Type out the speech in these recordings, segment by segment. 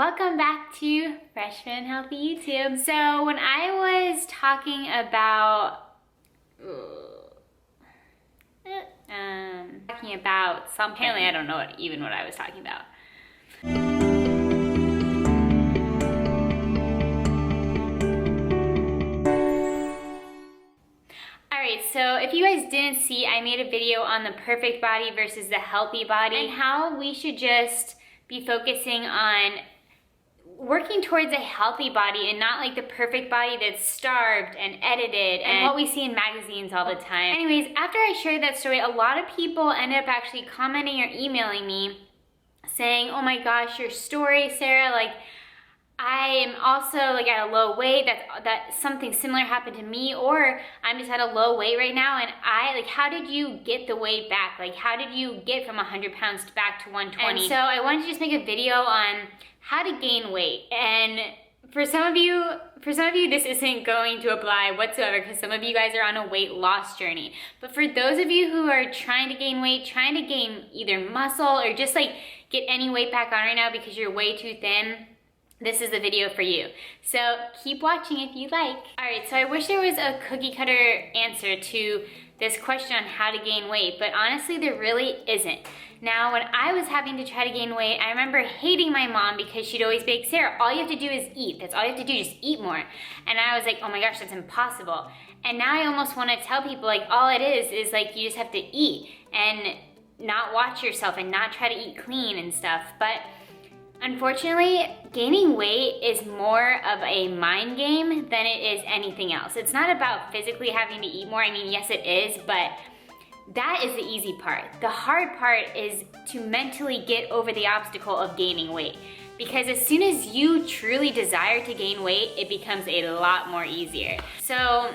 Welcome back to Fresh Fit and Healthy YouTube. So when I was talking about something, apparently I don't know what I was talking about. Alright, so if you guys didn't see, I made a video on the perfect body versus the healthy body and how we should just be focusing on working towards a healthy body and not like the perfect body that's starved and edited and what we see in magazines all the time. Anyways, after I shared that story, a lot of people ended up actually commenting or emailing me saying, oh my gosh, your story, Sarah, like I am also like at a low weight, that something similar happened to me, or I'm just at a low weight right now, and how did you get the weight back? Like how did you get from 100 pounds back to 120? And so I wanted to just make a video on how to gain weight. And for some of you, this isn't going to apply whatsoever because some of you guys are on a weight loss journey. But for those of you who are trying to gain weight, trying to gain either muscle or just like get any weight back on right now because you're way too thin, this is the video for you. So keep watching if you like. All right, so I wish there was a cookie cutter answer to this question on how to gain weight, but honestly, there really isn't. Now, when I was having to try to gain weight, I remember hating my mom because she'd always be like, Sarah, all you have to do is eat. That's all you have to do, just eat more. And I was like, oh my gosh, that's impossible. And now I almost want to tell people like, all it is like you just have to eat and not watch yourself and not try to eat clean and stuff. But unfortunately, gaining weight is more of a mind game than it is anything else. It's not about physically having to eat more. I mean, yes, it is, but that is the easy part. The hard part is to mentally get over the obstacle of gaining weight. Because as soon as you truly desire to gain weight, it becomes a lot more easier. So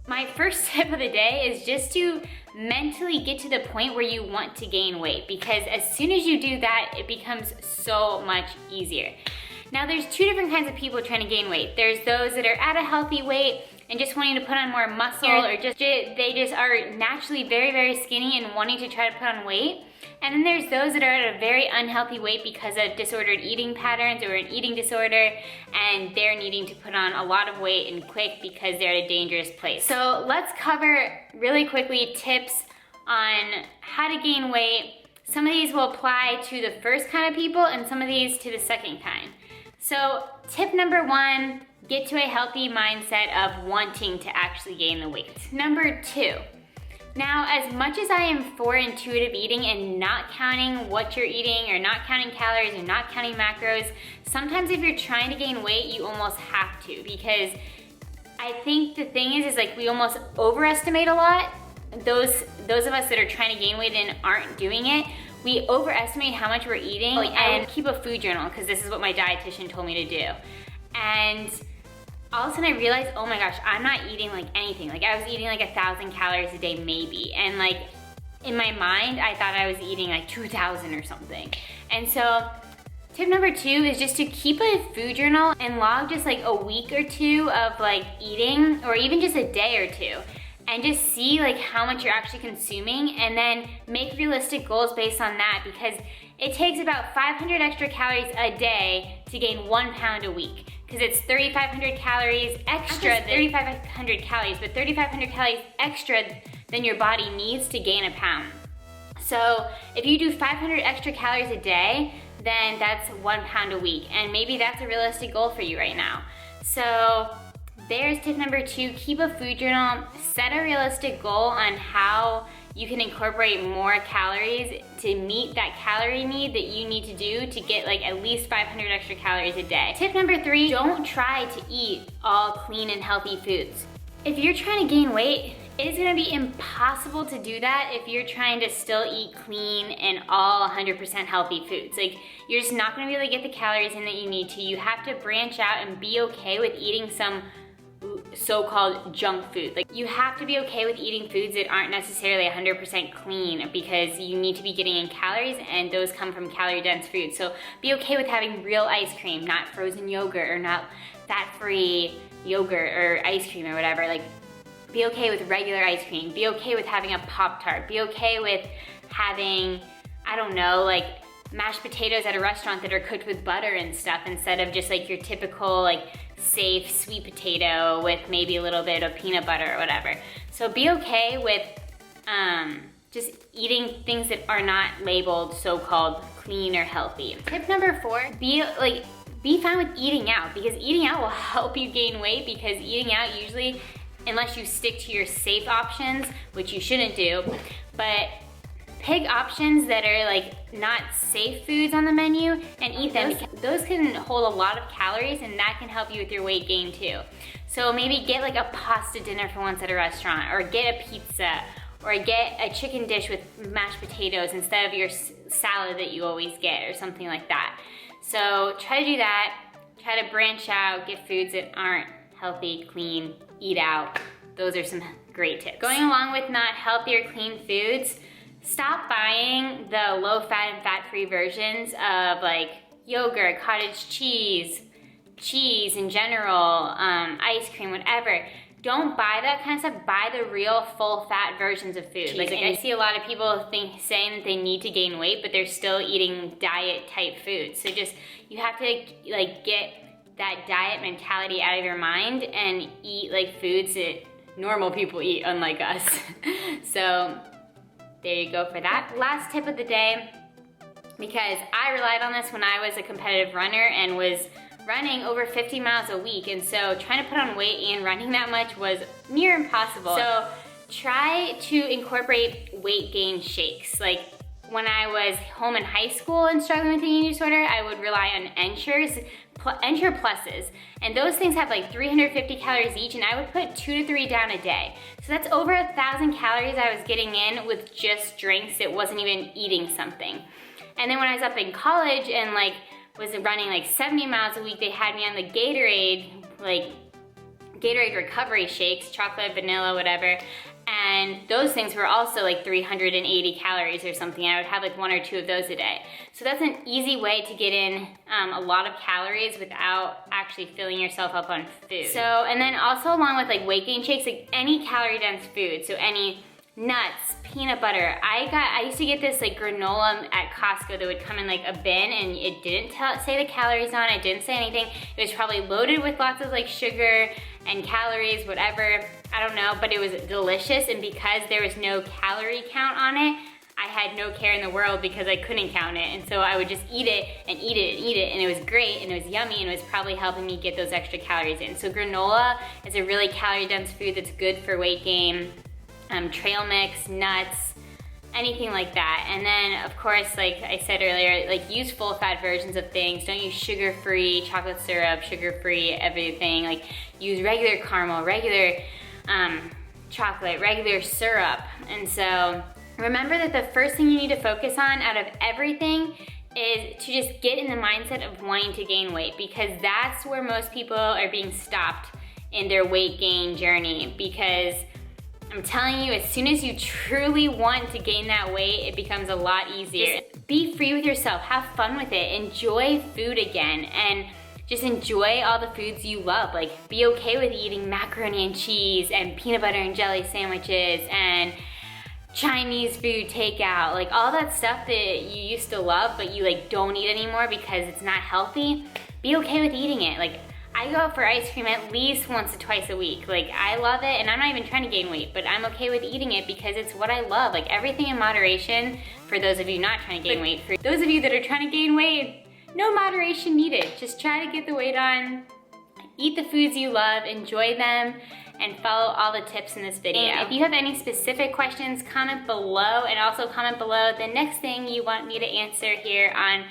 my first tip of the day is just to mentally get to the point where you want to gain weight, because as soon as you do that, it becomes so much easier. Now there's two different kinds of people trying to gain weight. There's those that are at a healthy weight and just wanting to put on more muscle, or they just are naturally very, very skinny and wanting to try to put on weight. And then there's those that are at a very unhealthy weight because of disordered eating patterns or an eating disorder, and they're needing to put on a lot of weight and quick because they're at a dangerous place. So let's cover really quickly tips on how to gain weight. Some of these will apply to the first kind of people and some of these to the second kind. So tip number one, get to a healthy mindset of wanting to actually gain the weight. Number two, now, as much as I am for intuitive eating and not counting what you're eating or not counting calories or not counting macros, sometimes if you're trying to gain weight, you almost have to, because I think the thing is like we almost overestimate a lot. Those of us that are trying to gain weight and aren't doing it, we overestimate how much we're eating. And keep a food journal because this is what my dietitian told me to do. And all of a sudden I realized, oh my gosh, I'm not eating like anything. Like I was eating like 1,000 calories a day maybe. And like in my mind, I thought I was eating like 2,000 or something. And so tip number two is just to keep a food journal and log just like a week or two of like eating, or even just a day or two, and just see like how much you're actually consuming, and then make realistic goals based on that, because it takes about 500 extra calories a day to gain 1 pound a week. Because it's 3,500 calories extra, 3,500 calories, but 3,500 calories extra than your body needs to gain a pound. So if you do 500 extra calories a day, then that's 1 pound a week. And maybe that's a realistic goal for you right now. So there's tip number two, keep a food journal, set a realistic goal on how you can incorporate more calories to meet that calorie need that you need to do to get like at least 500 extra calories a day. Tip number three, don't try to eat all clean and healthy foods. If you're trying to gain weight, it is gonna be impossible to do that if you're trying to still eat clean and all 100% healthy foods. Like you're just not gonna be able to get the calories in that you need to. You have to branch out and be okay with eating some so-called junk food. Like you have to be okay with eating foods that aren't necessarily 100% clean, because you need to be getting in calories, and those come from calorie-dense foods. So be okay with having real ice cream, not frozen yogurt or not fat-free yogurt or ice cream or whatever. Like be okay with regular ice cream. Be okay with having a Pop-Tart. Be okay with having, I don't know, like mashed potatoes at a restaurant that are cooked with butter and stuff instead of just like your typical like safe sweet potato with maybe a little bit of peanut butter or whatever. So be okay with just eating things that are not labeled so-called clean or healthy. Tip number 4, be fine with eating out, because eating out will help you gain weight, because eating out usually, unless you stick to your safe options, which you shouldn't do, but pick options that are like not safe foods on the menu and eat them. Those can hold a lot of calories, and that can help you with your weight gain too. So maybe get like a pasta dinner for once at a restaurant, or get a pizza, or get a chicken dish with mashed potatoes instead of your salad that you always get, or something like that. So try to do that. Try to branch out, get foods that aren't healthy, clean, eat out. Those are some great tips. Going along with not healthy or clean foods, stop buying the low-fat and fat-free versions of like yogurt, cottage cheese, cheese in general, ice cream, whatever. Don't buy that kind of stuff. Buy the real full-fat versions of food. Like I see a lot of people saying that they need to gain weight, but they're still eating diet-type food. So just, you have to like get that diet mentality out of your mind and eat like foods that normal people eat, unlike us. So there you go for that. Last tip of the day, because I relied on this when I was a competitive runner and was running over 50 miles a week, and so trying to put on weight and running that much was near impossible. So try to incorporate weight gain shakes. Like when I was home in high school and struggling with an eating disorder, I would rely on Ensure Pluses, and those things have like 350 calories each, and I would put 2 to 3 down a day. So that's over 1,000 calories I was getting in with just drinks. It wasn't even eating something. And then when I was up in college and like was running like 70 miles a week, they had me on the Gatorade recovery shakes, chocolate, vanilla, whatever. And those things were also like 380 calories or something. I would have like 1 or 2 of those a day. So that's an easy way to get in a lot of calories without actually filling yourself up on food. So, and then also along with like weight gain shakes, like any calorie dense food, so any nuts, peanut butter. I used to get this like granola at Costco that would come in like a bin, and it didn't say the calories on it, didn't say anything. It was probably loaded with lots of like sugar and calories, whatever, I don't know, but it was delicious, and because there was no calorie count on it, I had no care in the world because I couldn't count it, and so I would just eat it and eat it and eat it, and it was great, and it was yummy, and it was probably helping me get those extra calories in. So granola is a really calorie dense food that's good for weight gain. Trail mix, nuts, anything like that. And then of course, like I said earlier, like use full fat versions of things. Don't use sugar-free chocolate syrup, sugar-free everything. Like use regular caramel, regular chocolate, regular syrup. And so remember that the first thing you need to focus on out of everything is to just get in the mindset of wanting to gain weight, because that's where most people are being stopped in their weight gain journey. Because I'm telling you, as soon as you truly want to gain that weight, it becomes a lot easier. Just be free with yourself, have fun with it, enjoy food again, and just enjoy all the foods you love. Like, be okay with eating macaroni and cheese and peanut butter and jelly sandwiches and Chinese food takeout, like all that stuff that you used to love but you like don't eat anymore because it's not healthy. Be okay with eating it. Like, I go out for ice cream at least once or twice a week. Like, I love it, and I'm not even trying to gain weight, but I'm okay with eating it because it's what I love. Like, everything in moderation, for those of you not trying to gain weight. For those of you that are trying to gain weight, no moderation needed. Just try to get the weight on, eat the foods you love, enjoy them, and follow all the tips in this video. And if you have any specific questions, comment below, and also comment below the next thing you want me to answer here on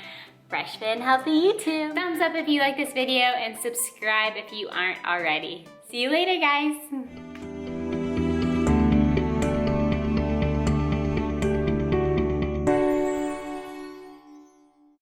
Fresh Fit and Healthy YouTube. Thumbs up if you like this video, and subscribe if you aren't already. See you later, guys.